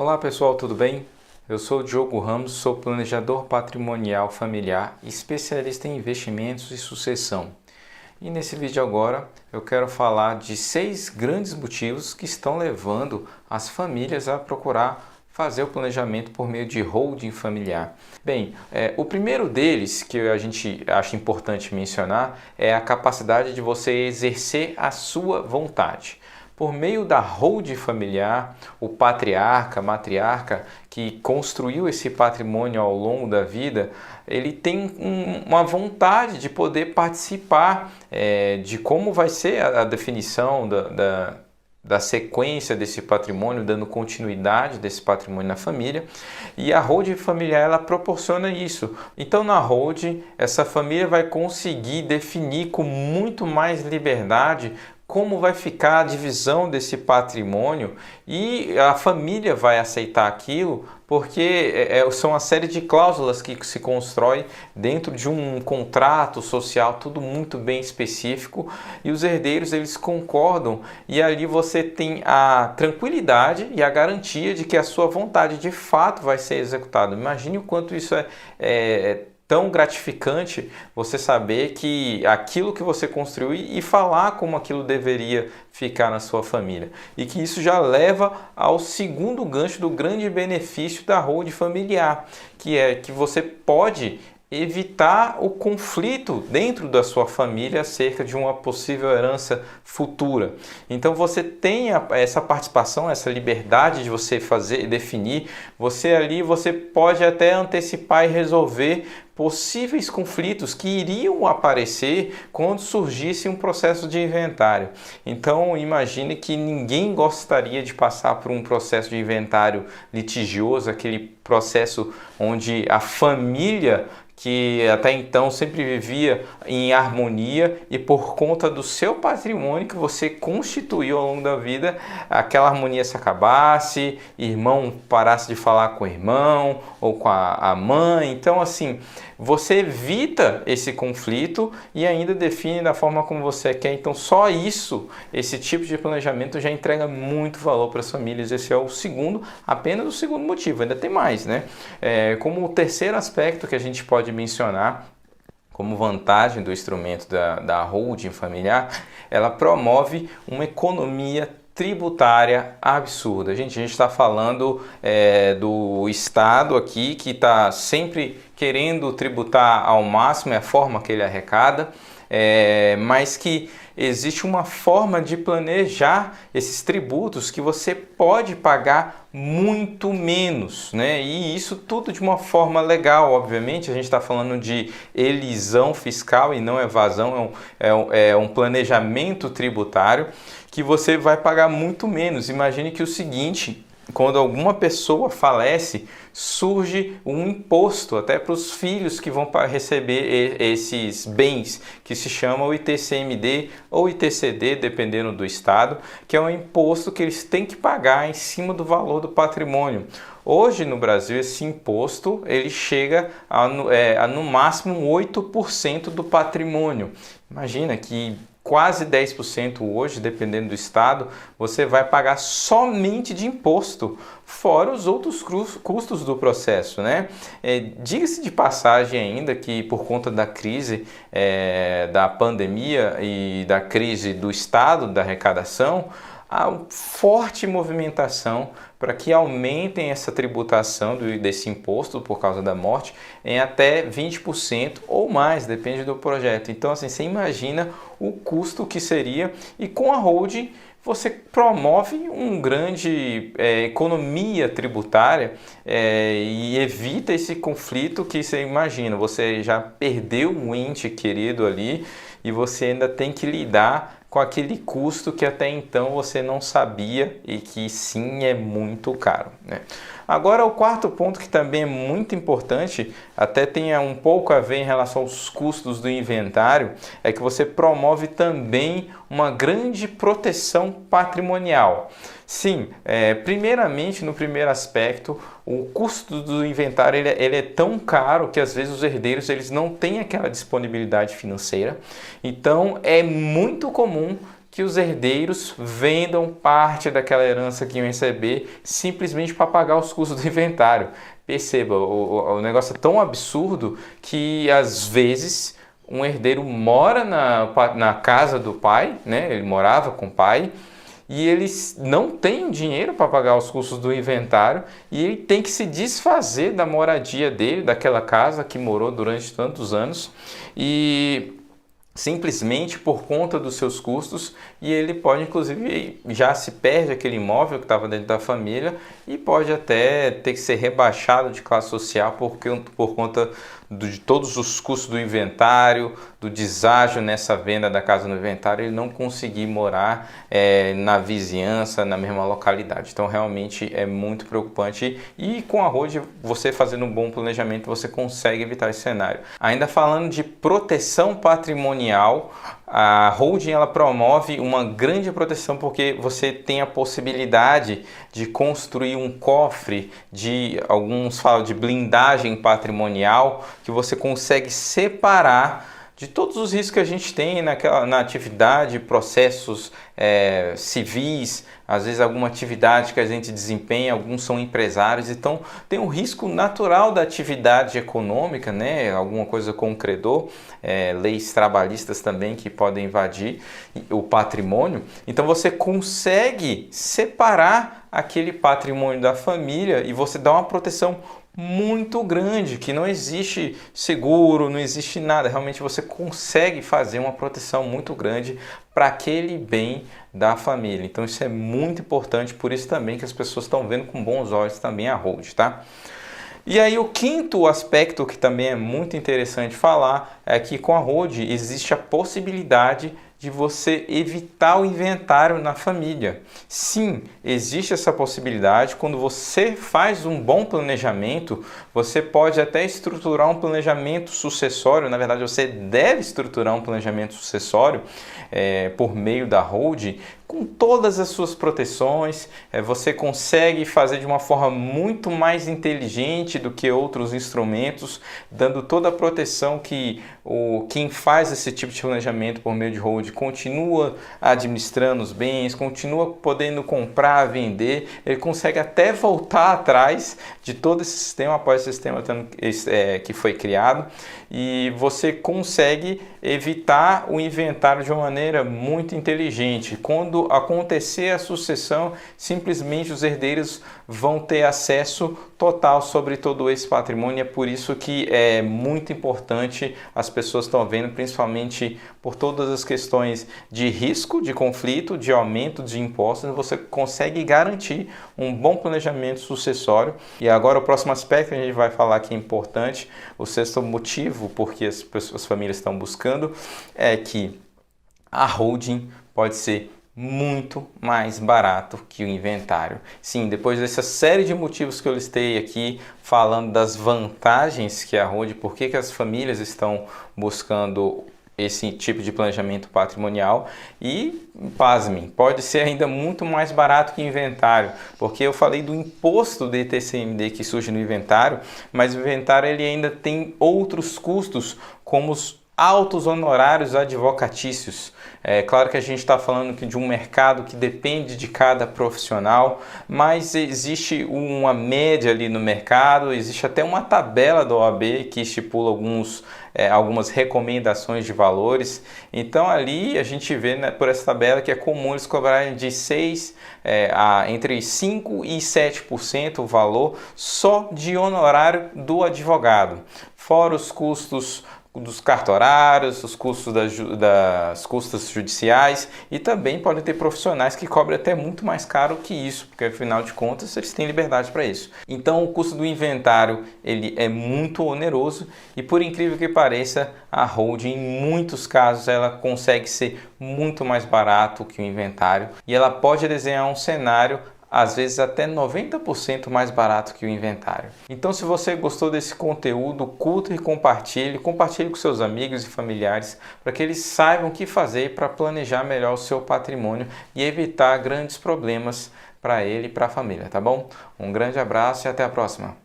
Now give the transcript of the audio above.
Olá pessoal, tudo bem? Eu sou o Diogo Ramos, sou planejador patrimonial familiar, especialista em investimentos e sucessão. E nesse vídeo agora eu quero falar de 6 grandes motivos que estão levando as famílias a procurar fazer o planejamento por meio de holding familiar. Bem, o primeiro deles que a gente acha importante mencionar é a capacidade de você exercer a sua vontade. Por meio da holding familiar, o patriarca, matriarca que construiu esse patrimônio ao longo da vida, ele tem uma vontade de poder participar de como vai ser a definição da sequência desse patrimônio, dando continuidade desse patrimônio na família, e a holding familiar ela proporciona isso. Então na holding essa família vai conseguir definir com muito mais liberdade como vai ficar a divisão desse patrimônio, e a família vai aceitar aquilo porque são uma série de cláusulas que se constrói dentro de um contrato social, tudo muito bem específico, e os herdeiros eles concordam, e ali você tem a tranquilidade e a garantia de que a sua vontade de fato vai ser executada. Imagine o quanto isso é tão gratificante, você saber que aquilo que você construiu e falar como aquilo deveria ficar na sua família. E que isso já leva ao segundo gancho do grande benefício da holding familiar, que é que você pode evitar o conflito dentro da sua família acerca de uma possível herança futura. Então você tem essa participação, essa liberdade de você fazer e definir. Você pode até antecipar e resolver possíveis conflitos que iriam aparecer quando surgisse um processo de inventário. Então imagine que ninguém gostaria de passar por um processo de inventário litigioso, aquele processo onde a família que até então sempre vivia em harmonia, e por conta do seu patrimônio que você constituiu ao longo da vida, aquela harmonia se acabasse, irmão parasse de falar com o irmão ou com a mãe. Então assim, você evita esse conflito e ainda define da forma como você quer. Então só isso, esse tipo de planejamento já entrega muito valor para as famílias. Esse é o segundo, apenas o segundo motivo, ainda tem mais, né? Como o terceiro aspecto que a gente pode mencionar como vantagem do instrumento da holding familiar, ela promove uma economia tributária absurda. A gente está falando do Estado aqui, que está sempre querendo tributar ao máximo, é a forma que ele arrecada, mas que existe uma forma de planejar esses tributos que você pode pagar muito menos, né? E isso tudo de uma forma legal, obviamente. A gente está falando de elisão fiscal e não evasão, é um planejamento tributário que você vai pagar muito menos. Imagine que o seguinte: quando alguma pessoa falece, surge um imposto até para os filhos que vão receber esses bens, que se chama o ITCMD ou ITCD, dependendo do estado, que é um imposto que eles têm que pagar em cima do valor do patrimônio. Hoje no Brasil esse imposto ele chega a no máximo 8% do patrimônio. Imagina que quase 10% hoje, dependendo do estado, você vai pagar somente de imposto, fora os outros custos do processo, né? Diga-se de passagem ainda que por conta da crise da pandemia e da crise do estado da arrecadação, há forte movimentação para que aumentem essa tributação desse imposto por causa da morte em até 20% ou mais, depende do projeto. Então assim, você imagina o custo que seria, e com a holding você promove uma grande economia tributária e evita esse conflito que você imagina. Você já perdeu um ente querido ali e você ainda tem que lidar com aquele custo que até então você não sabia e que sim é muito caro, né? Agora o quarto ponto, que também é muito importante, até tem um pouco a ver em relação aos custos do inventário, é que você promove também uma grande proteção patrimonial. Sim, primeiramente, no primeiro aspecto, o custo do inventário ele é tão caro que às vezes os herdeiros eles não têm aquela disponibilidade financeira. Então é muito comum que os herdeiros vendam parte daquela herança que iam receber simplesmente para pagar os custos do inventário. Perceba, o negócio é tão absurdo que às vezes um herdeiro mora na casa do pai, né? Ele morava com o pai, e eles não têm dinheiro para pagar os custos do inventário e ele tem que se desfazer da moradia dele, daquela casa que morou durante tantos anos, e simplesmente por conta dos seus custos, e ele pode, inclusive, já se perde aquele imóvel que estava dentro da família e pode até ter que ser rebaixado de classe social por conta de todos os custos do inventário, do deságio nessa venda da casa no inventário, ele não conseguir morar na vizinhança, na mesma localidade. Então realmente é muito preocupante e com a Road, você fazendo um bom planejamento, você consegue evitar esse cenário. Ainda falando de proteção patrimonial, a holding ela promove uma grande proteção porque você tem a possibilidade de construir um cofre, alguns falam de blindagem patrimonial, que você consegue separar de todos os riscos que a gente tem na atividade, processos civis, às vezes alguma atividade que a gente desempenha, alguns são empresários, então tem um risco natural da atividade econômica, né? Alguma coisa com o credor, leis trabalhistas também que podem invadir o patrimônio, então você consegue separar aquele patrimônio da família e você dá uma proteção muito grande, que não existe seguro, não existe nada, realmente você consegue fazer uma proteção muito grande para aquele bem da família. Então isso é muito importante, por isso também que as pessoas estão vendo com bons olhos também a Hold, tá? E aí o quinto aspecto que também é muito interessante falar é que com a Hold existe a possibilidade de você evitar o inventário na família. Sim, existe essa possibilidade. Quando você faz um bom planejamento, você pode até estruturar um planejamento sucessório. Na verdade, você deve estruturar um planejamento sucessório por meio da Hold, com todas as suas proteções. Você consegue fazer de uma forma muito mais inteligente do que outros instrumentos, dando toda a proteção que quem faz esse tipo de planejamento por meio de Hold continua administrando os bens, continua podendo comprar, vender, ele consegue até voltar atrás de todo esse sistema após esse sistema que foi criado, e você consegue evitar o inventário de uma maneira muito inteligente. Quando acontecer a sucessão, simplesmente os herdeiros vão ter acesso total sobre todo esse patrimônio. É por isso que é muito importante, as pessoas estão vendo, principalmente por todas as questões de risco, de conflito, de aumento de impostos, você consegue garantir um bom planejamento sucessório. E agora o próximo aspecto que a gente vai falar que é importante, o sexto motivo porque as famílias estão buscando, é que a holding pode ser muito mais barato que o inventário. Sim, depois dessa série de motivos que eu listei aqui, falando das vantagens que a holding, por que as famílias estão buscando esse tipo de planejamento patrimonial, e pasmem, pode ser ainda muito mais barato que inventário, porque eu falei do imposto do ITCMD que surge no inventário, mas o inventário ele ainda tem outros custos, como os altos honorários advocatícios. É claro que a gente está falando de um mercado que depende de cada profissional, mas existe uma média ali no mercado, existe até uma tabela da OAB que estipula algumas recomendações de valores. Então ali a gente vê, né, por essa tabela que é comum eles cobrarem de entre 5% e 7% o valor só de honorário do advogado, fora os custos dos cartorários, os custos das custas judiciais, e também podem ter profissionais que cobrem até muito mais caro que isso, porque afinal de contas eles têm liberdade para isso. Então o custo do inventário ele é muito oneroso e, por incrível que pareça, a holding em muitos casos ela consegue ser muito mais barato que o inventário, e ela pode desenhar um cenário às vezes até 90% mais barato que o inventário. Então, se você gostou desse conteúdo, curta e compartilhe com seus amigos e familiares para que eles saibam o que fazer para planejar melhor o seu patrimônio e evitar grandes problemas para ele e para a família, tá bom? Um grande abraço e até a próxima!